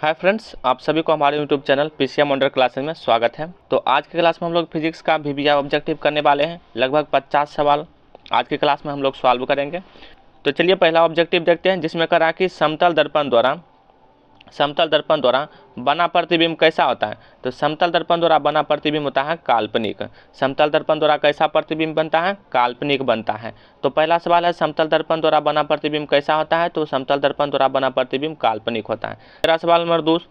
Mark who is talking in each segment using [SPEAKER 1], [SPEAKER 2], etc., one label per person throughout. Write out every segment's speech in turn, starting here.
[SPEAKER 1] Hi friends, आप सभी को हमारे YouTube channel PCM under classes में स्वागत है। तो आज के क्लास में हम लोग फिजिक्स का वीवीआई ऑब्जेक्टिव करने वाले हैं। लगभग 50 सवाल आज की क्लास में हम लोग सॉल्व करेंगे। तो चलिए पहला ऑब्जेक्टिव देखते हैं, जिसमें कहा कि समतल दर्पण द्वारा बना प्रतिबिंब कैसा होता है। तो समतल दर्पण द्वारा बना प्रतिबिंब होता है काल्पनिक। समतल दर्पण द्वारा कैसा प्रतिबिंब बनता है? काल्पनिक बनता है। तो पहला सवाल है, समतल दर्पण द्वारा बना प्रतिबिंब कैसा होता है? तो समतल दर्पण द्वारा बना प्रतिबिंब काल्पनिक होता है। मेरा सवाल नंबर 2,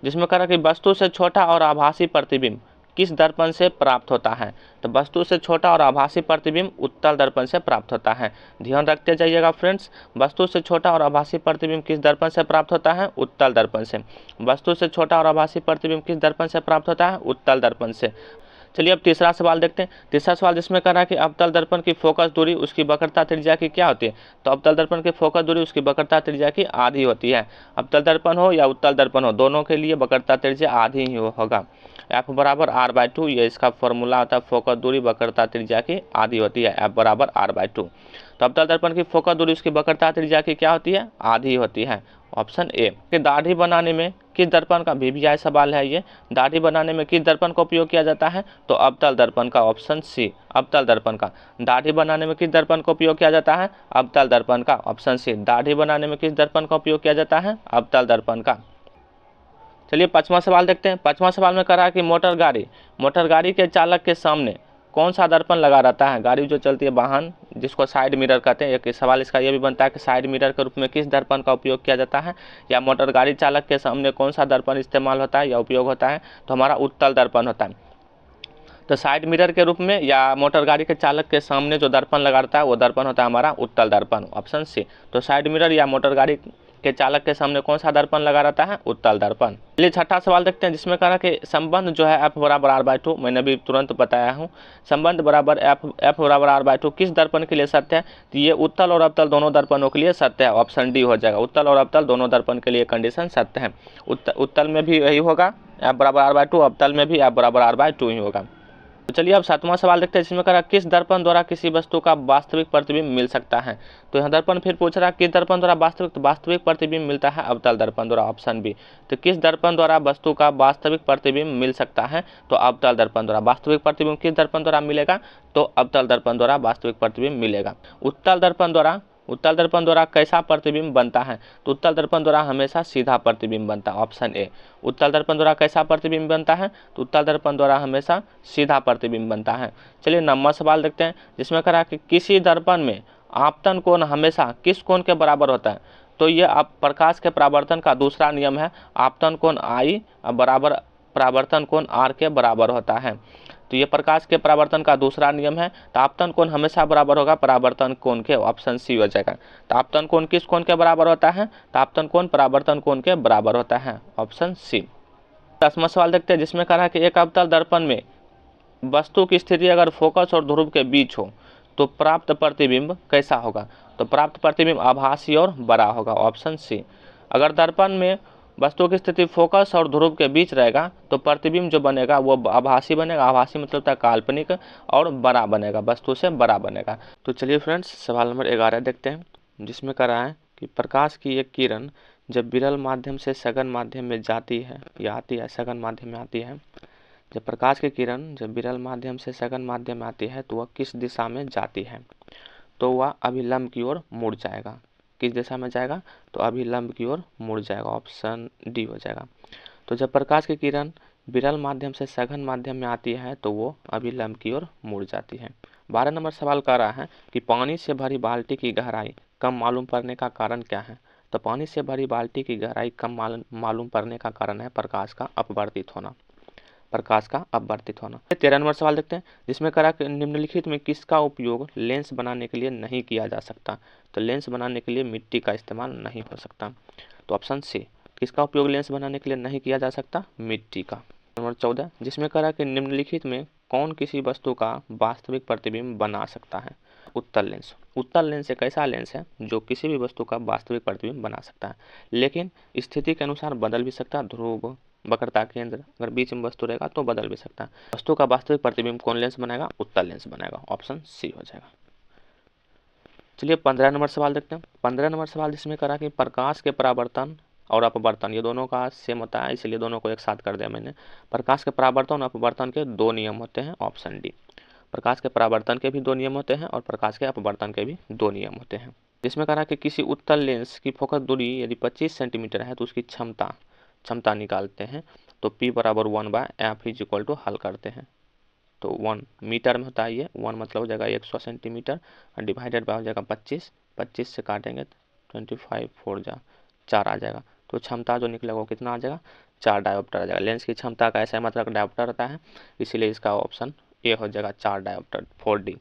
[SPEAKER 1] जिसमें कहा कि वस्तु से छोटा और आभासी प्रतिबिंब किस दर्पण से प्राप्त होता है। तो वस्तु से छोटा और आभासी प्रतिबिंब उत्तल दर्पण से प्राप्त होता है। ध्यान रखते जाइएगा फ्रेंड्स, वस्तु से छोटा और आभासी प्रतिबिंब किस दर्पण से प्राप्त होता है? उत्तल दर्पण से। वस्तु से छोटा और आभासी प्रतिबिंब किस दर्पण से प्राप्त होता है? उत्तल दर्पण से। चलिए अब तीसरा सवाल देखते हैं। तीसरा सवाल जिसमें कह रहा है कि अवतल दर्पण की फोकस दूरी उसकी वक्रता त्रिज्या की क्या होती है। तो अवतल दर्पण की फोकस दूरी उसकी वक्रता त्रिज्या की आधी होती है। अवतल दर्पण हो या उत्तल दर्पण हो, दोनों के लिए वक्रता त्रिज्या आधी ही होगा। F बराबर r/2, ये इसका फॉर्मूला होता है। फोकस दूरी वक्रता त्रिज्या की आधी होती है, F बराबर r/2। तो अवतल दर्पण की फोकस दूरी उसकी वक्रता त्रिज्या की क्या होती है? आधी होती है। Option A. कि दाढ़ी बनाने में किस दर्पण का वीवीआई सवाल है ये, दाढ़ी बनाने में किस दर्पण का उपयोग किया जाता है? तो अवतल दर्पण का। ऑप्शन सी, अवतल दर्पण का। दाढ़ी बनाने में किस दर्पण का उपयोग किया जाता है? अवतल दर्पण का। ऑप्शन सी, दाढ़ी बनाने में किस दर्पण का उपयोग किया जाता है? अवतल दर्पण का। चलिए पांचवा सवाल देखते हैं। पांचवा सवाल में कह रहा है कि मोटर गाड़ी के चालक के सामने कौन सा दर्पण लगा रहता है। गाड़ी जो चलती है, वाहन, जिसको साइड मिरर कहते हैं। एक सवाल इसका यह भी बनता है कि साइड मिरर के रूप में किस दर्पण का उपयोग किया जाता है, या मोटर गाड़ी चालक के सामने कौन सा दर्पण इस्तेमाल होता है या उपयोग होता है। तो हमारा उत्तल दर्पण होता है। तो साइड मिरर के रूप में या मोटर गाड़ी के चालक के सामने जो दर्पण लगा रहता है वो दर्पण होता है हमारा उत्तल दर्पण। Option C. तो साइड मिरर या मोटर गाड़ी के चालक के सामने कौन सा दर्पण लगा रहता है? उत्तल दर्पण। चलिए छठा सवाल देखते हैं, जिसमें कहा कि संबंध जो है F बराबर r/2, मैंने भी तुरंत बताया हूँ। संबंध बराबर F बराबर r/2 किस दर्पण के लिए सत्य है? तो ये उत्तल और अवतल दोनों दर्पणों के लिए सत्य है। ऑप्शन डी हो जाएगा। उत्तल और अवतल दोनों दर्पण के लिए कंडीशन सत्य है। उत्तल में भी यही होगा, F बराबर r/2। अवतल में भी F बराबर r/2 ही होगा। तो चलिए अब सातवां सवाल देखते हैं, जिसमें कहा किस दर्पण द्वारा किसी वस्तु का वास्तविक प्रतिबिंब मिल सकता है। तो यह दर्पण फिर पूछ रहा है किस दर्पण द्वारा वास्तविक प्रतिबिंब मिलता है? अवतल दर्पण द्वारा। Option B. तो किस दर्पण द्वारा वस्तु का वास्तविक प्रतिबिंब मिल सकता है? तो अवतल दर्पण द्वारा। वास्तविक प्रतिबिंब किस दर्पण द्वारा मिलेगा? तो अवतल दर्पण द्वारा वास्तविक प्रतिबिंब मिलेगा। उत्तल दर्पण द्वारा कैसा प्रतिबिंब बनता है? तो उत्तल दर्पण द्वारा हमेशा सीधा प्रतिबिंब बनता है। Option A. उत्तल दर्पण द्वारा कैसा प्रतिबिंब बनता है? तो उत्तल दर्पण द्वारा हमेशा सीधा प्रतिबिंब बनता है। चलिए नंबर सवाल देखते हैं, जिसमें कहा कि किसी दर्पण में आपतन कोण हमेशा किस कोण के बराबर होता है। तो ये आप प्रकाश के परावर्तन का दूसरा नियम है, आपतन कोण I बराबर परावर्तन कोण R के बराबर होता है। तो ये प्रकाश के परावर्तन का दूसरा नियम है। तो आपतन कोण हमेशा बराबर होगा परावर्तन कोण के। ऑप्शन सी हो जाएगा। तो आपतन कोण किस कोण के बराबर होता है? तो आपतन कोण परावर्तन कोण के बराबर होता है। Option C. 10वां सवाल देखते हैं, जिसमें कहा है कि एक अवतल दर्पण में वस्तु की स्थिति अगर फोकस और ध्रुव के बीच हो तो प्राप्त प्रतिबिंब कैसा होगा। तो प्राप्त प्रतिबिंब आभासी और बड़ा होगा। Option C. अगर दर्पण में वस्तु की स्थिति फोकस और ध्रुव के बीच रहेगा तो प्रतिबिंब जो बनेगा वो आभासी बनेगा। आभासी मतलब होता है काल्पनिक, और बड़ा बनेगा, वस्तु से बड़ा बनेगा। तो चलिए फ्रेंड्स सवाल नंबर 11 देखते हैं, जिसमें कह रहा है कि प्रकाश की एक किरण जब विरल माध्यम से सघन माध्यम में जाती है या आती है, सघन माध्यम में आती है, जब प्रकाश की किरण जब विरल माध्यम से सघन माध्यम में आती है तो वह किस दिशा में जाती है। तो वह अभिलंब की ओर मुड़ जाएगा। किस दिशा में जाएगा? तो अभिलंब की ओर मुड़ जाएगा। ऑप्शन डी हो जाएगा। तो जब प्रकाश की किरण विरल माध्यम से सघन माध्यम में आती है तो वो अभिलंब की ओर मुड़ जाती है। 12 नंबर सवाल कर रहा है कि पानी से भरी बाल्टी की गहराई कम मालूम पड़ने का कारण क्या है। तो पानी से भरी बाल्टी की गहराई कम मालूम पड़ने का कारण है प्रकाश का अपवर्तित होना। 13 नंबर सवाल देखते हैं, जिसमें कहा कि निम्नलिखित में किसका उपयोग लेंस बनाने के लिए नहीं किया जा सकता। तो लेंस बनाने के लिए मिट्टी का इस्तेमाल नहीं हो सकता। तो ऑप्शन सी। किसका उपयोग लेंस बनाने के लिए नहीं किया जा सकता? मिट्टी का। नंबर 14, जिसमें कहा कि निम्नलिखित में कौन किसी वस्तु का वास्तविक प्रतिबिंब बना सकता है। उत्तल लेंस। उत्तल लेंस एक ऐसा लेंस है जो किसी भी वस्तु का वास्तविक प्रतिबिंब बना सकता है, लेकिन स्थिति के अनुसार बदल भी सकता है। ध्रुव, वक्रता केंद्र, अगर बीच में वस्तु रहेगा तो बदल भी सकता है। वस्तु का वास्तविक प्रतिबिंब कौन लेंस बनाएगा? उत्तल लेंस बनाएगा। ऑप्शन सी हो जाएगा। चलिए 15 नंबर सवाल देखते हैं। 15 नंबर सवाल जिसमें करा कि प्रकाश के परावर्तन और अपवर्तन ये दोनों का सेम होता है, इसलिए दोनों को एक साथ कर दिया मैंने। प्रकाश के परावर्तन और अपवर्तन के दो नियम होते हैं, ऑप्शन डी। प्रकाश के परावर्तन के भी दो नियम होते हैं और प्रकाश के अपवर्तन के भी दो नियम होते हैं। जिसमें कहा कि किसी उत्तल लेंस की फोकस दूरी यदि 25 सेंटीमीटर है तो उसकी क्षमता निकालते हैं। तो P बराबर 1/f इज इक्वल टू हल करते हैं तो 1 मीटर में होता है, ये 1 मतलब हो जाएगा 100 सेंटीमीटर और डिवाइडेड बाय हो जाएगा 25 से काटेंगे 25 4 जा 4 आ जाएगा। तो क्षमता जो निकलेगा वो कितना आ जाएगा, 4 डायोप्टर आ जाएगा। लेंस की क्षमता का ऐसा मतलब डायोप्टर रहता है, इसीलिए इसका ऑप्शन ए हो जाएगा 4 डायोप्टर 4D।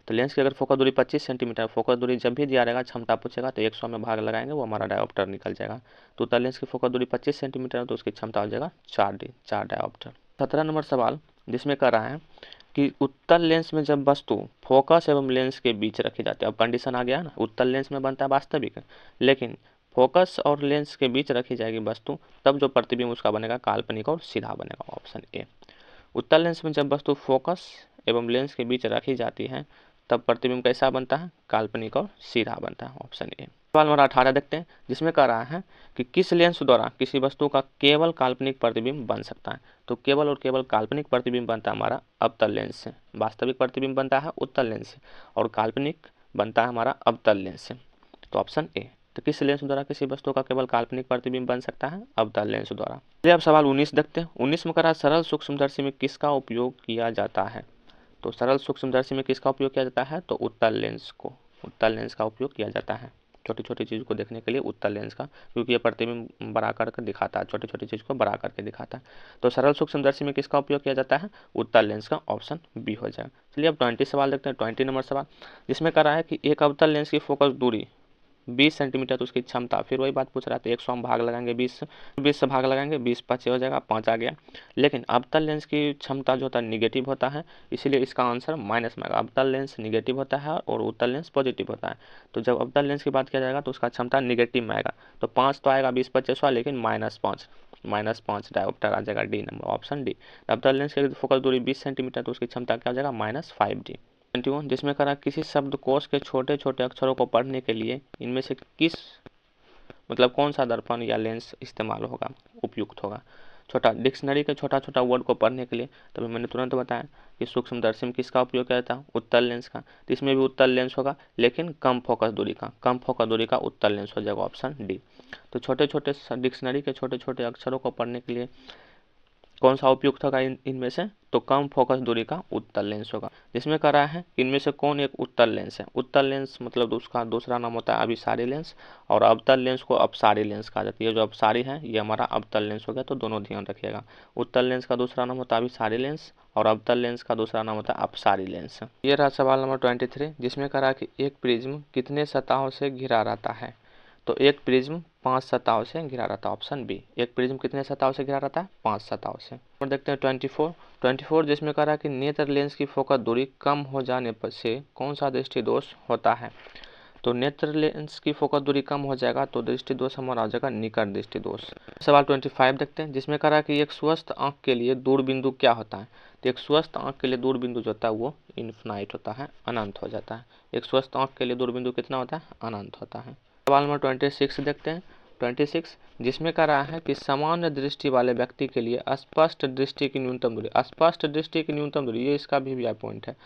[SPEAKER 1] तो लेंस की अगर फोकस दूरी 25 सेंटीमीटर, फोकस दूरी जब भी दिया रहेगा क्षमता पूछेगा तो 100 में भाग लगाएंगे, वो हमारा डायोप्टर निकल जाएगा। तो उत्तल लेंस की फोकस दूरी 25 सेंटीमीटर है तो उसकी क्षमता हो जाएगा 4D 4 डायोप्टर। 17 नंबर सवाल जिसमें कह रहा है कि उत्तल लेंस में जब वस्तु फोकस एवं लेंस के बीच रखी जाती है, अब कंडीशन आ गया ना, उत्तल लेंस में बनता है वास्तविक, लेकिन फोकस और लेंस के बीच रखी जाएगी वस्तु, तब जो प्रतिबिंब उसका बनेगा काल्पनिक और सीधा बनेगा, ऑप्शन ए। उत्तल लेंस में जब वस्तु फोकस एवं लेंस के बीच रखी जाती है तब प्रतिबिंब कैसा बनता है, काल्पनिक और सीधा बनता है, ऑप्शन ए। सवाल नंबर 18 देखते हैं जिसमें कह रहा है कि किस लेंस द्वारा किसी वस्तु का केवल काल्पनिक प्रतिबिंब बन सकता है। तो केवल और केवल काल्पनिक प्रतिबिंब बनता है हमारा अवतल लेंस से, वास्तविक प्रतिबिंब बनता है उत्तल लेंस से और काल्पनिक बनता है हमारा अवतल लेंस से, तो ऑप्शन ए। तो किस लेंस द्वारा किसी वस्तु का केवल काल्पनिक प्रतिबिंब बन सकता है, अवतल लेंस द्वारा। चलिए अब सवाल 19 देखते हैं। 19 में कह रहा है सरल सूक्ष्मदर्शी में किसका उपयोग किया जाता है। तो सरल सूक्ष्मदर्शी में किसका उपयोग किया जाता है, तो उत्तल लेंस का उपयोग किया जाता है छोटी छोटी चीज़ को देखने के लिए, उत्तल लेंस का, क्योंकि ये प्रतिबिंब बड़ा करके दिखाता है, छोटी छोटी चीज़ को बड़ा करके दिखाता है। तो सरल सूक्ष्मदर्शी में किसका उपयोग किया जाता है, उत्तल लेंस का, ऑप्शन बी हो जाएगा। चलिए अब 20 सवाल देखते हैं। 20 नंबर सवाल जिसमें कह रहा है कि एक अवतल लेंस की फोकस दूरी 20 सेंटीमीटर, तो उसकी क्षमता, फिर वही बात पूछ रहा है, तो 100 में भाग लगाएंगे, 20 से भाग लगाएंगे, 20 5 हो जाएगा, 5 आ गया। लेकिन अवतल लेंस की क्षमता जो होता है निगेटिव होता है, इसीलिए इसका आंसर माइनस में आएगा। अवतल लेंस निगेटिव होता है और उत्तल लेंस पॉजिटिव होता है, तो जब अवतल लेंस की बात किया जाएगा तो उसका क्षमता निगेटिव में आएगा। तो 5 तो आएगा, 20 25 लेकिन -5 डायोप्टर आ जाएगा, डी नंबर, ऑप्शन डी। अवतल लेंस की फोकस दूरी 20 सेंटीमीटर, तो उसकी क्षमता क्या हो जाएगा, -5D। 21 जिसमें करा किसी शब्दकोश के छोटे छोटे अक्षरों को पढ़ने के लिए इनमें से कौन सा दर्पण या लेंस इस्तेमाल होगा, उपयुक्त होगा। छोटा डिक्शनरी के छोटा छोटा वर्ड को पढ़ने के लिए, तभी मैंने तुरंत बताया कि सूक्ष्मदर्शी में किसका उपयोग किया जाता है, उत्तल लेंस का। तो इसमें भी उत्तल लेंस होगा, लेकिन कम फोकस दूरी का उत्तल लेंस हो जाएगा, ऑप्शन डी। तो छोटे छोटे डिक्शनरी के छोटे छोटे अक्षरों को पढ़ने के लिए कौन सा उपयुक्त होगा इनमें से, तो कम फोकस दूरी का उत्तल लेंस होगा। जिसमें कह रहा है इनमें से कौन एक उत्तल लेंस है। उत्तल लेंस मतलब उसका दूसरा नाम होता है अभिसारी लेंस, और अवतल लेंस को अपसारी लेंस कहा जाता है। ये जो अपसारी है ये हमारा अवतल लेंस हो गया, तो दोनों ध्यान रखिएगा। उत्तल लेंस का दूसरा नाम होता है अभिसारी लेंस और अवतल लेंस का दूसरा नाम होता है अपसारी लेंस। ये रहा सवाल नंबर 23 जिसमें कह रहा है कि एक प्रिज्म कितने सतहों से घिरा रहता है। तो एक प्रिज्म 5 सतहों से घिरा रहता है, ऑप्शन बी। एक प्रिज्म कितने सतहों से घिरा रहता है, 5 सतहों से। और देखते हैं 24 जिसमें कह रहा है कि नेत्र लेंस की फोकस दूरी कम हो जाने पर से कौन सा दृष्टि दोष होता है। तो नेत्र लेंस की फोकस दूरी कम हो जाएगा तो दृष्टि दोष हमारा आ जाएगा निकट दृष्टि दोष। सवाल 25 देखते हैं जिसमें कह रहा है कि एक स्वस्थ आंख के लिए दूर बिंदु क्या होता है। तो एक स्वस्थ आंख के लिए दूर बिंदु जो होता है वो इन्फिनाइट होता है, अनंत हो जाता है। एक स्वस्थ आंख के लिए दूर बिंदु कितना होता है, अनंत होता है। सवाल नंबर 26 देखते हैं। 26 जिसमें कह रहा है कि सामान्य दृष्टि वाले व्यक्ति के लिए स्पष्ट दृष्टि की न्यूनतम दूरी, स्पष्ट दृष्टि की न्यूनतम दूरी, ये इसका भी पॉइंट है।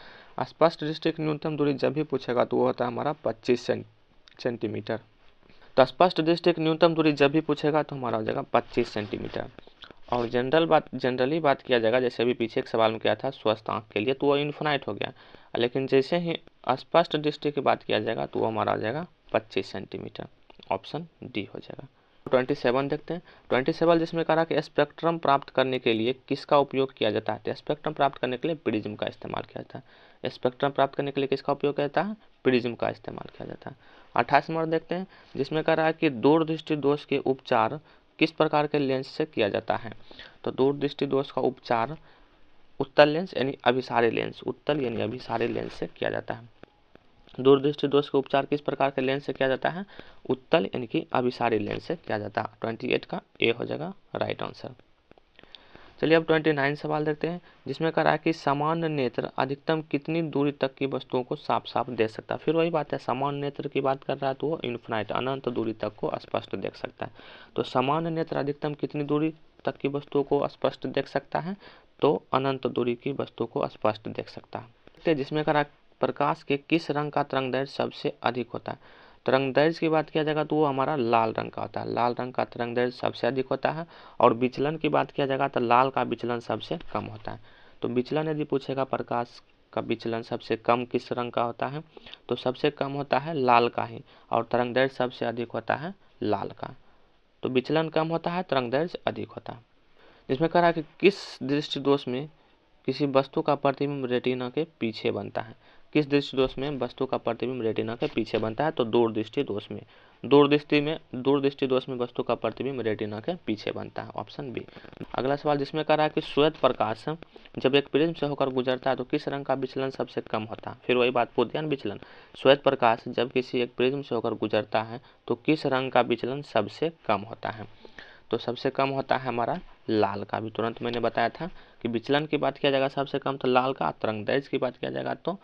[SPEAKER 1] स्पष्ट दृष्टि की न्यूनतम दूरी जब भी पूछेगा तो वो होता है हमारा 25 सेंटीमीटर। तो स्पष्ट दृष्टि की न्यूनतम दूरी जब भी पूछेगा तो हमारा हो जाएगा 25 सेंटीमीटर। और जनरली बात किया जाएगा, जैसे अभी पीछे एक सवाल में किया था स्वस्थ आंख के लिए, तो वो इन्फिनाइट हो गया। लेकिन जैसे ही स्पष्ट दृष्टि की बात किया जाएगा तो वो हमारा आ जाएगा 25 सेंटीमीटर, ऑप्शन डी हो जाएगा। 27 देखते हैं। 27 जिसमें कहा कि स्पेक्ट्रम प्राप्त करने के लिए किसका उपयोग किया जाता है। तो स्पेक्ट्रम प्राप्त करने के लिए प्रिज्म का इस्तेमाल किया जाता है। स्पेक्ट्रम प्राप्त करने के लिए किसका उपयोग किया जाता है, प्रिज्म का इस्तेमाल किया जाता है। 28 नंबर देखते हैं जिसमें कह रहा है कि दूरदृष्टि दोष के उपचार किस प्रकार के लेंस से किया जाता है। तो दूरदृष्टि दोष का उपचार उत्तल लेंस यानी अभिसारी लेंस, उत्तल यानी अभिसारी लेंस से किया जाता है। दूरदृष्टि दोष का उपचार किस प्रकार के लेंस से किया जाता है, उत्तल यानी कि अभिसारी लेंस से किया जाता है। 28 का ए हो जाएगा राइट आंसर। चलिए अब 29 सवाल देखते हैं, जिसमें कह रहा है कि सामान्य नेत्र अधिकतम कितनी दूरी तक की वस्तुओं को साफ साफ देख सकता है। फिर वही बात है, सामान्य नेत्र की बात कर रहा है तो वो इन्फिनाइट अनंत दूरी तक को स्पष्ट देख सकता है। तो सामान्य नेत्र अधिकतम कितनी दूरी तक की वस्तुओं को स्पष्ट देख सकता है, तो अनंत दूरी की वस्तु को स्पष्ट देख सकता है। जिसमें कह रहा है प्रकाश के किस रंग का तरंगदैर्घ्य सबसे अधिक होता है। तरंगदैर्घ्य की बात किया जाएगा तो वो हमारा लाल रंग का होता है, लाल रंग का तरंगदैर्घ्य सबसे अधिक होता है। और विचलन की बात किया जाएगा तो लाल का विचलन सबसे कम होता है। तो विचलन यदि पूछेगा प्रकाश का विचलन सबसे कम किस रंग का होता है, तो सबसे कम होता है लाल का ही, और तरंगदैर्घ्य सबसे अधिक होता है लाल का। तो विचलन कम होता है, तरंगदैर्घ्य अधिक होता है। इसमें कह रहा है कि किस दृष्टि दोष में किसी वस्तु का प्रतिबिंब रेटिना के पीछे बनता है। किस दृष्टि दोष में वस्तु का प्रतिबिंब रेटिना के पीछे बनता है, तो दूरदृष्टि दोष में। दूरदृष्टि दोष में वस्तु का प्रतिबिंब रेटिना के पीछे बनता है, ऑप्शन बी। अगला सवाल जिसमें कह रहा है कि श्वेत प्रकाश जब एक प्रिज्म से होकर गुजरता है तो किस रंग का विचलन सबसे कम होता है। फिर वही बात, पुद्यन विचलन। श्वेत प्रकाश जब किसी एक प्रिज्म से होकर गुजरता है तो किस रंग का विचलन सबसे कम होता है, तो सबसे कम होता है हमारा लाल का। भी तुरंत मैंने बताया था कि विचलन की बात किया जाएगा सबसे कम तो लाल का, तरंगदैर्घ्य की बात किया जाएगा तो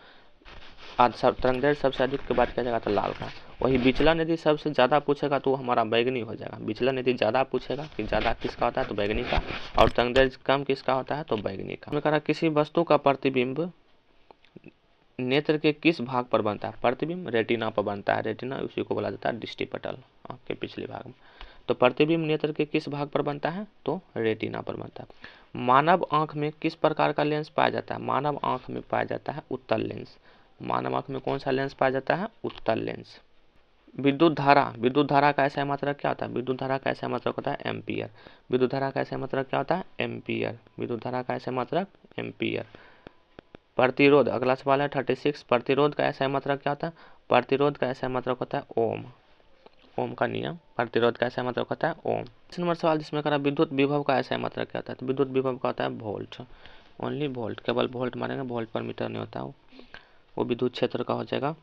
[SPEAKER 1] तरंगदैर्घ्य सबसे अधिक की बात किया जाएगा तो लाल का। वही विचलन यदि सबसे ज़्यादा पूछेगा तो वो हमारा बैगनी हो जाएगा। विचलन यदि ज़्यादा पूछेगा कि ज़्यादा किसका होता है तो बैगनी का, और तरंगदैर्घ्य कम किसका होता है तो बैगनी का। मैं कह रहा किसी वस्तु का प्रतिबिंब नेत्र के किस भाग पर बनता है। प्रतिबिंब रेटिना पर बनता है, रेटिना उसी को बोला जाता है दृष्टिपटल, आँख के पिछले भाग में। तो प्रतिबिंब नेत्र के किस भाग पर बनता है, तो रेटिना पर बनता है। मानव आंख में किस प्रकार का लेंस पाया जाता है। मानव आंख में पाया जाता है उत्तल लेंस। मानव आंख में कौन सा लेंस पाया जाता है, उत्तल लेंस। विद्युत धारा का ऐसा मात्रक क्या होता है। विद्युत धारा का ऐसा मात्रक होता है एम्पियर। विद्युत धारा का ऐसा मात्रक क्या होता है, एम्पियर। विद्युत धारा का ऐसा मात्रक एम्पियर। प्रतिरोध, अगला सवाल है 36, प्रतिरोध का ऐसा मात्रक क्या होता है। प्रतिरोध का ऐसा मात्रक होता है ओम। ओम का नियम। प्रतिरोध का ऐसा मात्रक होता है ओम। इस नंबर सवाल जिसमें करा विद्युत विभव का ऐसा मात्रक क्या होता है, तो विद्युत विभव का होता है वोल्ट। ओनली वोल्ट, केवल वोल्ट मानेंगे, वोल्ट पर मीटर नहीं होता, वो विद्युत क्षेत्र का हो जाएगा।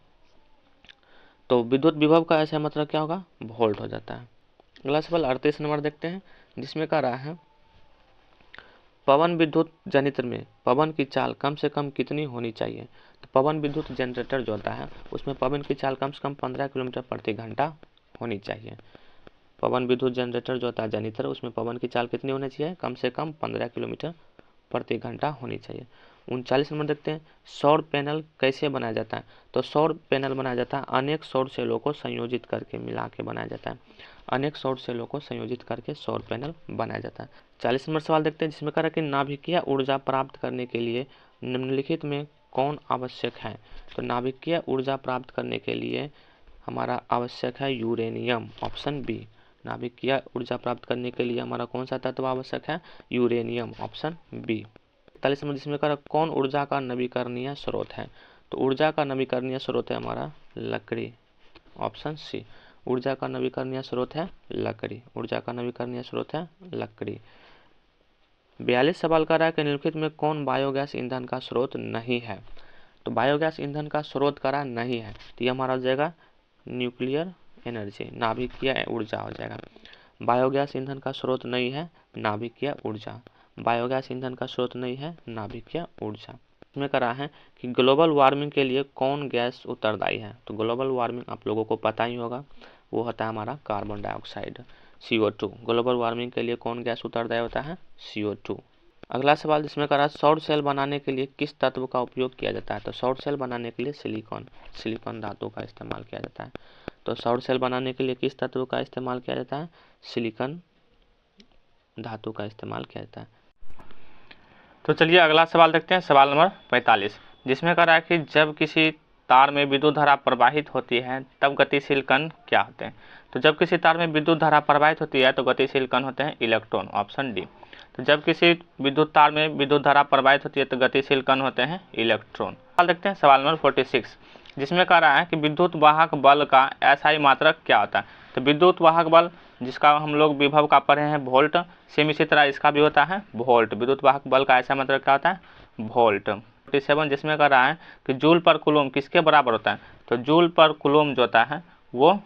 [SPEAKER 1] तो विद्युत विभव का ऐसा मात्रक क्या होगा, वोल्ट हो जाता है। अगला सवाल 38 नंबर देखते हैं, जिसमें कह रहा है पवन विद्युत जनित्र में पवन की चाल कम से कम कितनी होनी चाहिए। तो पवन विद्युत जनरेटर जो होता है उसमें पवन की चाल कम से कम 15 किलोमीटर प्रति घंटा होनी चाहिए। पवन विद्युत जनरेटर जो होता है जनित्र, उसमें पवन की चाल कितनी होनी चाहिए, कम से कम 15 किलोमीटर प्रति घंटा होनी चाहिए। 39 नंबर देखते हैं, सौर पैनल कैसे बनाया जाता है। तो सौर पैनल बनाया जाता है अनेक सौर सेलों को संयोजित करके, मिला के बनाया जाता है। अनेक सौर सेलों को संयोजित करके सौर पैनल बनाया जाता है। 40 नंबर सवाल देखते हैं, जिसमें कह रहा है कि नाभिकीय ऊर्जा प्राप्त करने के लिए निम्नलिखित में कौन आवश्यक है। तो नाभिकीय ऊर्जा प्राप्त करने के लिए हमारा आवश्यक है यूरेनियम, ऑप्शन बी। नाभिकीय ऊर्जा प्राप्त करने के लिए हमारा कौन सा तत्व आवश्यक है, यूरेनियम, ऑप्शन बी। 41 में जिसमें कह कौन ऊर्जा का नवीकरणीय स्रोत है। तो ऊर्जा का नवीकरणीय स्रोत है हमारा लकड़ी, ऑप्शन सी। ऊर्जा का नवीकरणीय स्रोत है लकड़ी। ऊर्जा का नवीकरणीय स्रोत है लकड़ी। 42 सवाल कर रहा है कि निम्नलिखित में कौन बायोगैस ईंधन का स्रोत नहीं है। तो बायोगैस ईंधन का स्रोत करा नहीं है, तो ये हमारा हो जाएगा न्यूक्लियर एनर्जी, नाभिकीय ऊर्जा हो जाएगा। बायोगैस ईंधन का स्रोत नहीं है नाभिकीय ऊर्जा। बायोगैस ईंधन का स्रोत नहीं है नाभिकीय ऊर्जा। इसमें करा है कि ग्लोबल वार्मिंग के लिए कौन गैस उत्तरदायी है। तो ग्लोबल वार्मिंग आप लोगों को पता ही होगा, वो होता है हमारा carbon dioxide, CO2। Global warming के लिए कौन गैस उत्तरदायी होता है, CO2। अगला सवाल जिसमें करा सौर सेल बनाने के लिए किस तत्व का उपयोग किया जाता है। तो सौर सेल बनाने के लिए सिलिकॉन धातु का इस्तेमाल किया जाता है। तो सौर सेल बनाने के लिए किस तत्व का इस्तेमाल किया जाता है, सिलिकॉन धातु का इस्तेमाल किया जाता है। तो चलिए अगला सवाल देखते हैं, सवाल नंबर 45, जिसमें कह रहा है कि जब किसी तार में विद्युत धारा प्रवाहित होती है तब गतिशील कण क्या होते हैं। तो जब किसी तार में विद्युत धारा प्रवाहित होती है तो गतिशील कण होते हैं इलेक्ट्रॉन, ऑप्शन डी। तो जब किसी विद्युत तार में विद्युत धारा प्रवाहित होती है तो गतिशील कण होते हैं इलेक्ट्रॉन। सवाल देखते हैं सवाल नंबर 46, जिसमें कह रहा है कि विद्युत वाहक बल का SI मात्रक क्या होता है। तो विद्युत वाहक बल जिसका हम लोग विभव का पढ़े हैं वोल्ट, सेम इसी तरह इसका भी होता है वोल्ट। विद्युत वाहक बल का ऐसा मतलब क्या होता है, वोल्ट। 47 जिसमें कह रहा है कि जूल पर कूलम किसके बराबर होता है। तो जूल पर कूलम जो होता है वो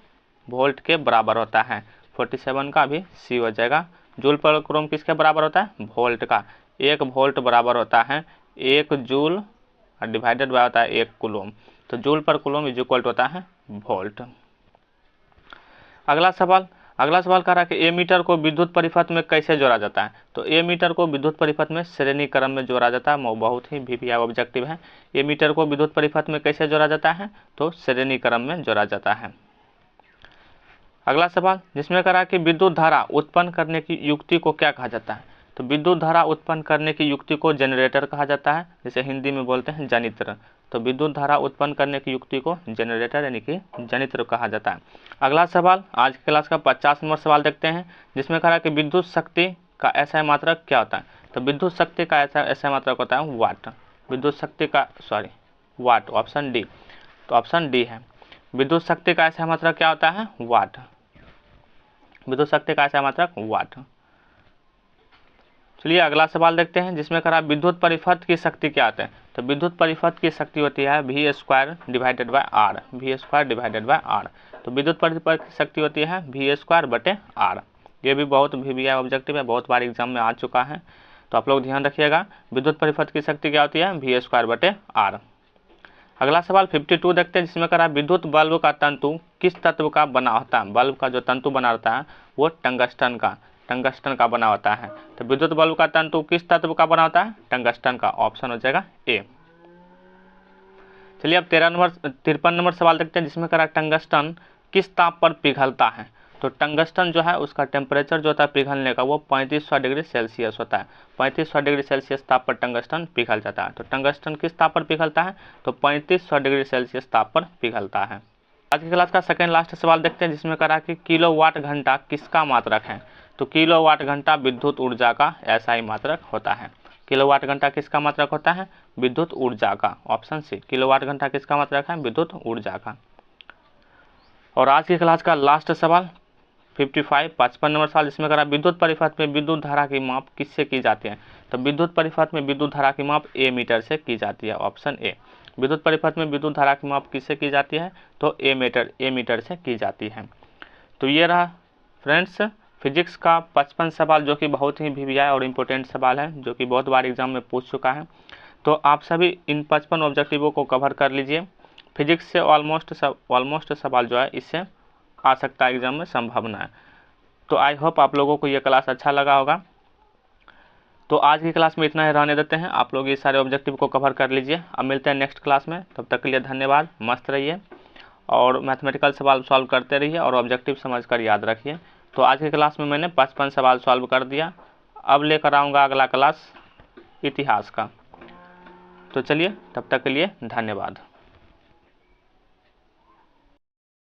[SPEAKER 1] वोल्ट के बराबर होता है। 47 का भी सी हो जाएगा, जूल पर कुलम किसके बराबर होता है? वोल्ट का। 1 वोल्ट बराबर होता है 1 जूल और डिवाइडेड बाय होता है 1 कुलम। तो joule per coulomb is equal to होता है वोल्ट। अगला सवाल कह रहा है कि एमीटर को विद्युत परिपथ में कैसे जोड़ा जाता है? तो एमीटर को विद्युत परिपथ में श्रेणी क्रम में जोड़ा जाता है। बहुत ही VVI ऑब्जेक्टिव है। एमीटर को विद्युत परिपथ में कैसे जोड़ा जाता है? तो श्रेणी क्रम में जोड़ा जाता है। अगला सवाल जिसमें कह रहा है कि विद्युत धारा उत्पन्न करने की युक्ति को क्या कहा जाता है? तो विद्युत धारा उत्पन्न करने की युक्ति को जनरेटर कहा जाता है, जिसे हिंदी में बोलते हैं जनित्र। तो विद्युत धारा उत्पन्न करने की युक्ति को जनरेटर यानी कि जनित्र कहा जाता है। अगला सवाल आज की क्लास का 50 नंबर सवाल देखते हैं, जिसमें कह रहा है कि विद्युत शक्ति का ऐसा मात्रक क्या होता है? तो विद्युत शक्ति का ऐसा मात्रक होता है वाट। विद्युत शक्ति का वाट, ऑप्शन डी। तो ऑप्शन डी है, विद्युत शक्ति का ऐसा मात्रक क्या होता है? वाट। विद्युत शक्ति का ऐसा मात्रक वाट। चलिए अगला सवाल देखते हैं, जिसमें कह रहा है विद्युत परिपथ की शक्ति क्या होता है? तो विद्युत परिपथ की शक्ति होती है V² divided by R। V² divided by R। तो विद्युत परिपथ की शक्ति होती है V² बटे R। ये भी बहुत VVI ऑब्जेक्टिव है, बहुत बार एग्जाम में आ चुका है, तो आप लोग ध्यान रखिएगा। विद्युत परिपथ की शक्ति क्या होती है? V² बटे R। अगला सवाल 52 देखते हैं, जिसमें कह रहा है विद्युत बल्ब का तंतु किस तत्व का बना होता है? बल्ब का जो तंतु बना होता है वो टंगस्टन का बना होता है। तो विद्युत बल्ब का तंतु किस तत्व का बना होता है? टंगस्टन का। ऑप्शन हो जाएगा ए। चलिए अब 53 नंबर सवाल देखते हैं, जिसमें कह रहा है टंगस्टन किस ताप पर पिघलता है? तो टंगस्टन जो है उसका टेम्परेचर जो होता है पिघलने का वो 3500 डिग्री सेल्सियस होता है। 3500 डिग्री सेल्सियस ताप पर टंगस्टन पिघल जाता है। तो टंगस्टन किस ताप पर पिघलता है? तो 3500 डिग्री सेल्सियस ताप पर पिघलता है। आज की क्लास का सेकंड लास्ट सवाल देखते हैं, जिसमें कह रहा है कि किलोवाट घंटा किसका मात्रक है? तो किलोवाट घंटा विद्युत ऊर्जा का SI मात्रक होता है। किलोवाट घंटा किसका मात्रक होता है? विद्युत ऊर्जा का। ऑप्शन सी, किलोवाट घंटा किसका मात्रक है? विद्युत ऊर्जा का। और आज की क्लास का लास्ट सवाल 55 नंबर सवाल, जिसमें कह रहा है विद्युत परिपथ में विद्युत धारा की माप किससे की जाती है? तो विद्युत परिपथ में विद्युत धारा की माप एमीटर से की जाती है। Option A. विद्युत परिपथ में विद्युत धारा की माप किससे की जाती है? तो एमीटर से की जाती है। तो ये रहा फ्रेंड्स फिजिक्स का 55 सवाल, जो कि बहुत ही VVI और इम्पोर्टेंट सवाल है, जो कि बहुत बार एग्जाम में पूछ चुका है। तो आप सभी इन 55 ऑब्जेक्टिवों को कवर कर लीजिए। फिजिक्स से ऑलमोस्ट सवाल जो है इससे आ सकता है एग्जाम में, संभावना है। तो आई होप आप लोगों को ये क्लास अच्छा लगा होगा। तो आज की क्लास में इतना ही रहने देते हैं, आप लोग ये सारे ऑब्जेक्टिव को कवर कर लीजिए। अब मिलते हैं नेक्स्ट क्लास में, तब तक के लिए धन्यवाद। मस्त रहिए और मैथमेटिकल सवाल सॉल्व करते रहिए और ऑब्जेक्टिव समझकर याद रखिए। तो आज की क्लास में मैंने 55 सवाल सॉल्व कर दिया। अब लेकर आऊँगा अगला क्लास इतिहास का। तो चलिए तब तक के लिए धन्यवाद।